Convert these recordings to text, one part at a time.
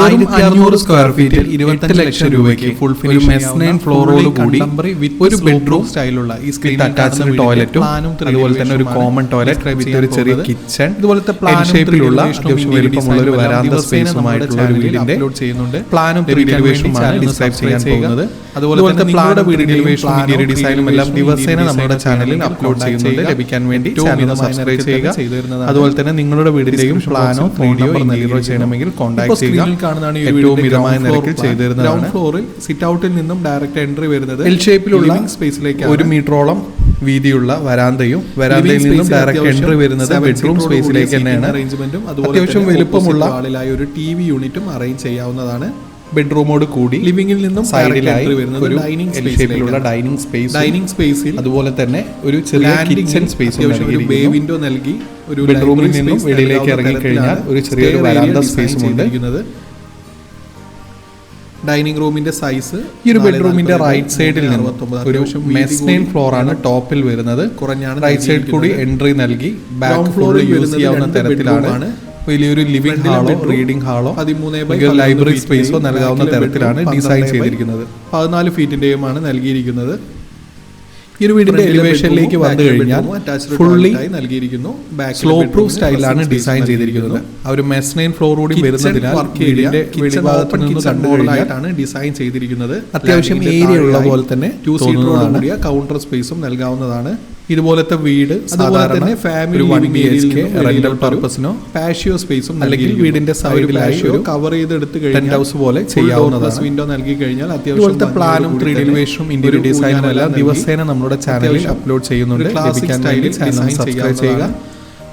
1500 square ഫീറ്റിൽ 25 ലക്ഷം രൂപയ്ക്ക് full finish mezzanine ഫ്ലോറോട് കൂടി ഒരു ബെഡ്റൂം സ്റ്റൈലുള്ള ഈ സ്ക്രീൻ അറ്റാച്ച്ഡ് ടോയ്ലറ്റും അതുപോലെ തന്നെ ഒരു കോമൺ ടോയ്ലറ്റ് വിത്ത് ഒരു ചെറിയ കിച്ചൺ ഇതുപോലത്തെ പ്ലാൻ ഷേപ്പിലുള്ള അത്യാവശ്യം വലിപ്പമുള്ള ഒരു വരാന്ത സ്പേസുമായിട്ടുള്ള ഒരു വീടിന്റെ പ്ലാനും എലിവേഷനുമാണ് ഡിസ്ക്രൈബ് ചെയ്യാൻ പോകുന്നത്. അതുപോലെ തന്നെ നിങ്ങളുടെ വീടിന്റെ എലിവേഷനും ഇന്റീരിയർ ഡിസൈനും എല്ലാം ദിവസേന നമ്മുടെ ചാനലിൽ അപ്ലോഡ് ചെയ്യുന്നുണ്ട്. ലഭിക്കാൻ വേണ്ടി ചാനൽ സബ്സ്ക്രൈബ് ചെയ്യുക. അതുപോലെ തന്നെ നിങ്ങളുടെ വീടിന്റെയും പ്ലാനോ വീഡിയോ ഇന്റീരിയർ ചെയ്യണമെങ്കിൽ കോൺടാക്ട് ചെയ്യുക. ഏറ്റവും മിതമായ നിരക്കിൽ ചെയ്തിരുന്നതാണ്. ഗ്രൗണ്ട് ഫ്ലോറിൽ സിറ്റ് ഔട്ടിൽ നിന്നും ഡയറക്റ്റ് എൻട്രി വരുന്നത് എൽ ഷേപ്പിലുള്ള സ്പേസിലേക്ക് 1 മീറ്ററോളം വീതിയുള്ള വരാന്തയും വരാന്തയിൽ നിന്നും ഡയറക്റ്റ് എൻട്രി വരുന്നത് ബെഡ്റൂം സ്പേസിലേക്ക് തന്നെയാണ്. അറേഞ്ച്മെന്റും അത്യാവശ്യം വലുപ്പമുള്ള ആളിലായ ഒരു TV യൂണിറ്റും അറേഞ്ച് ചെയ്യാവുന്നതാണ്. ബെഡ്റൂമോട് കൂടി ലിവിംഗിൽ നിന്നും സൈഡിലായി വരുന്നത് ഒരു ഡൈനിങ് സ്പേസിൽ അതുപോലെ തന്നെ ഒരു ചെറിയ കിച്ചൺ സ്പേസ് ഒരു ബേ വിൻഡോ നൽകി ഒരു ബെഡ്റൂമിൽ നിന്നും വെളിയിലേക്ക് ഇറങ്ങി കഴിഞ്ഞാൽ ഒരു ചെറിയൊരു വരാന്ത സ്പേസും ഉണ്ട്. ഡൈനിങ് റൂമിന്റെ സൈസ് ഈ ഒരു ബെഡ്റൂമിന്റെ റൈറ്റ് സൈഡിൽ നിന്നും ഒരു മെസ്നൈൻ ഫ്ലോർ ആണ് ടോപ്പിൽ വരുന്നത്. കുറഞ്ഞാണ് റൈറ്റ് സൈഡ് കൂടി എൻട്രി നൽകി ബാക്ക് ഫ്ലോറിൽ യൂസ് ചെയ്യാവുന്ന തരത്തിലാണ്. വലിയൊരു ലിവിംഗ് ഹാളോ റീഡിംഗ് ഹാളോ ലൈബ്രറി സ്പേസോ നൽകാവുന്ന തരത്തിലാണ് ഡിസൈൻ ചെയ്തിരിക്കുന്നത്. 14 ഫീറ്റിന്റെയുമാണ് നൽകിയിരിക്കുന്നത്. ഈ ഒരു വീടിന്റെ എലിവേഷനിലേക്ക് വന്നു കഴിഞ്ഞാൽ ഫുള്ളി നൽകിയിരിക്കുന്നു. സ്ലോ പ്രൂഫ് സ്റ്റൈലാണ് ഡിസൈൻ ചെയ്തിരിക്കുന്നത്. ആ ഒരു മെസ്നൈൻ ഫ്ലോർ കൂടി വരുന്നതിനാൽ വീടിന്റെ വെളിഭാഗത്ത് നിന്ന് കണ്ടുകൊണ്ടായിട്ടാണ് ഡിസൈൻ ചെയ്തിരിക്കുന്നത്. അത്യാവശ്യം ഏരിയ ഉള്ള പോലെ തന്നെ 2 സീറ്ററോട് കൂടിയ കൗണ്ടർ സ്പേസും നൽകാവുന്നതാണ്. ഇതുപോലത്തെ വീട് അതുപോലെ തന്നെ ഫാമിലി 1 BHK റെന്റൽ പർപ്പസിനോ പാഷ്യോ സ്പേസും അല്ലെങ്കിൽ വീടിന്റെ സൈഡിലായി ഒരു കവർ ചെയ്തെടുത്ത് കഴിഞ്ഞാൽ ഹൗസ് പോലെ ചെയ്യാവുന്നതാണ്. വിൻഡോ നൽകി കഴിഞ്ഞാൽ അത്യാവശ്യം പ്ലാനും 3D എലിവേഷനും ഇന്റീരിയർ ഡിസൈനും എല്ലാം ദിവസേന നമ്മുടെ ചാനലിൽ അപ്ലോഡ് ചെയ്യുന്നുണ്ട്. ലഭിക്കാൻ വേണ്ടി ചാനൽ സബ്സ്ക്രൈബ് ചെയ്യുക.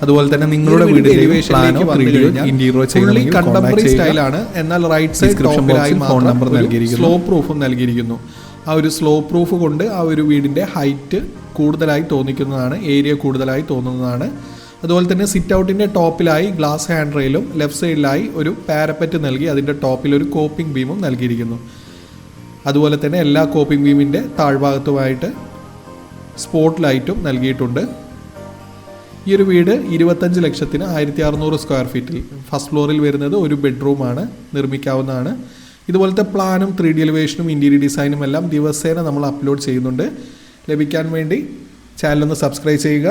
അതുപോലെ തന്നെ നിങ്ങളുടെ വീടിന്റെ പ്ലാനോ വീഡിയോ ഇന്റീരിയർ ചെയ്യണമെങ്കിൽ കണ്ടംപററി സ്റ്റൈലാണ്. എന്നാൽ റൈറ്റ് സൈഡ് ടോപ്പിലായി ഫോൺ നമ്പർ നൽകിയിരിക്കുന്നു. സ്ലോ പ്രൂഫും നൽകിയിരിക്കുന്നു. ആ ഒരു സ്ലോ പ്രൂഫ് കൊണ്ട് ആ ഒരു വീടിന്റെ ഹൈറ്റ് കൂടുതലായി തോന്നിക്കുന്നതാണ്, ഏരിയ കൂടുതലായി തോന്നുന്നതാണ്. അതുപോലെ തന്നെ സിറ്റ് ഔട്ടിൻ്റെ ടോപ്പിലായി ഗ്ലാസ് ഹാൻഡ് റെയിലും ലെഫ്റ്റ് സൈഡിലായി ഒരു പാരപ്പറ്റ് നൽകി അതിൻ്റെ ടോപ്പിൽ ഒരു കോപ്പിംഗ് ബീമും നൽകിയിരിക്കുന്നു. അതുപോലെ തന്നെ എല്ലാ കോപ്പിംഗ് ബീമിൻ്റെ താഴ്ഭാഗത്തുമായിട്ട് സ്പോട്ട് ലൈറ്റും നൽകിയിട്ടുണ്ട്. ഈ ഒരു വീട് 25 ലക്ഷത്തിന് 1600 സ്ക്വയർ ഫീറ്റിൽ ഫസ്റ്റ് ഫ്ലോറിൽ വരുന്നത് ഒരു ബെഡ്റൂമാണ്, നിർമ്മിക്കാവുന്നതാണ്. ഇതുപോലത്തെ പ്ലാനും 3D എലിവേഷനും ഇന്റീരിയർ ഡിസൈനും എല്ലാം ദിവസേന നമ്മൾ അപ്ലോഡ് ചെയ്യുന്നുണ്ട്. ലഭിക്കാൻ വേണ്ടി ചാനലൊന്ന് സബ്സ്ക്രൈബ് ചെയ്യുക.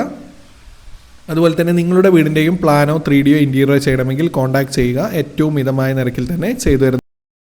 അതുപോലെ തന്നെ നിങ്ങളുടെ വീടിൻ്റെയും പ്ലാനോ 3D ഇന്റീരിയർ ചെയ്യണമെങ്കിൽ കോൺടാക്ട് ചെയ്യുക. ഏറ്റവും മിതമായ നിരക്കിൽ തന്നെ ചെയ്തു തരുന്നു.